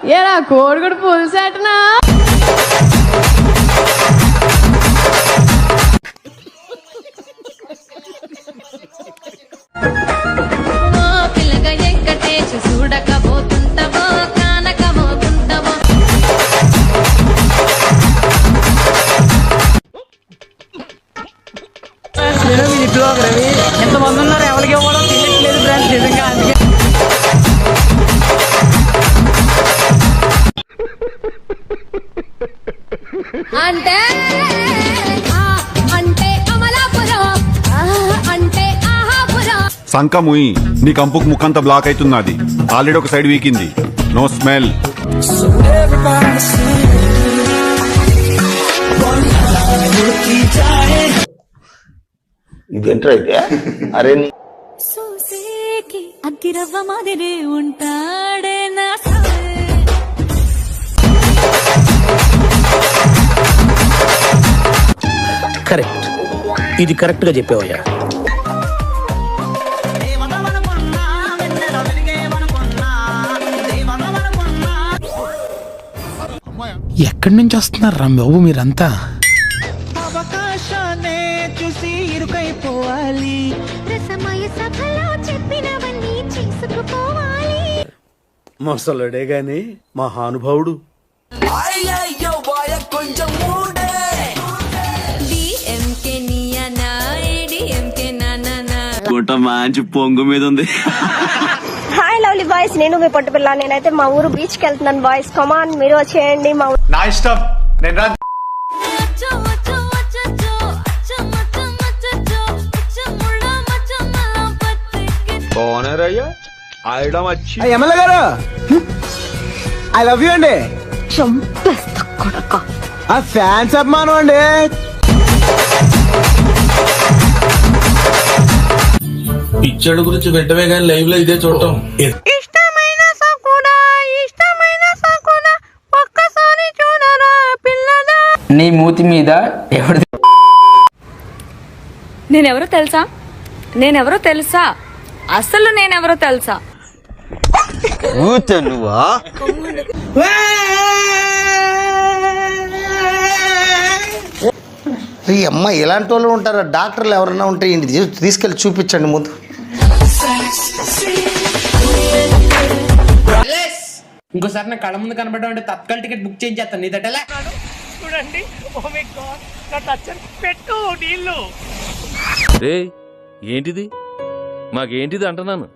ఏరా కోడిగుడు పులుసేటనా? పిల్లగా ఎక్కటేసి చూడకపోతుంటావో కానకపోతుంటావో. ఎంతమంది ఉన్నారు, ఎవరికి ఇవ్వడం తెలియట్లేదు ఫ్రెండ్స్ నిజంగా. అందుకే అంటే అంటే అమలాపురం అంటే ఆహాపురం. సంకముయి నీ కంపుకు ముఖంతా బ్లాక్ అవుతున్నది. ఆల్రెడీ ఒక సైడ్ వీకింది. No smell. ఇదేంట్రా అయితే? అరే సూసేకి అగ్గిరవ్వ మాదిరి ఉంటాడే నా కరెక్ట్, ఇది కరెక్ట్ గా చెప్పావయ్యా. ఎక్కడి నుంచి వస్తున్నారు రా బాబు మీరంతా? అవకాశాన్ని చూసి ఇరుకైపోవాలి. రసమయ సభలో చెప్పినవన్నీ చేసుకుపోవాలి. మొసలుడే గాని మహానుభావుడు. డిఎంకే నియనా ఏడిఎంకే నానా. గుట్ట మంచి పొంగు మీద ఉంది. హాయ్ లవ్లీ బాయ్స్, నేను మీ పొట్టు పిల్ల. నేనైతే మా ఊరు బీచ్ కి వెళ్తున్నాను బాయ్స్. కమాన్ మీరు వచ్చేయండి మా ఊరు. నా ఇష్టం, నేను రా. ఎమ్మెల్యే గారు ఐ లవ్ యూ అండి. చంపేస్తా కొడక. ఆ ఫ్యాన్స్ అభిమానం అండి. పిచ్చడు గురించి వెంటనే కానీ లైవ్ లో ఇదే చూడటం. ఇష్టమైన సకుడా ఇష్టమైన సకుడా ఒక్కసారి చూడరా పిల్లడా. నీ మూతి మీద ఎవరిది? నేనెవరో తెలుసా? నేనెవరో తెలుసా? అసలు నేనెవరో తెలుసా? ఈ అమ్మాయి ఇలాంటి వాళ్ళు ఉంటారా? డాక్టర్లు ఎవరైనా ఉంటే ఇంటికి తీసుకెళ్ళి చూపించండి ముందు. ఇంకోసారి నా కళ్ళ ముందు కనబడ్డా అంటే తత్కాల్ టికెట్ బుక్ చేయించేస్తాను. నీ దట్టలే చూడండి, ఓ మై గాడ్, నా టచ్చర్ పెట్టు నీళ్ళు. ఏంటిది మాకేంటిది అంటున్నాను.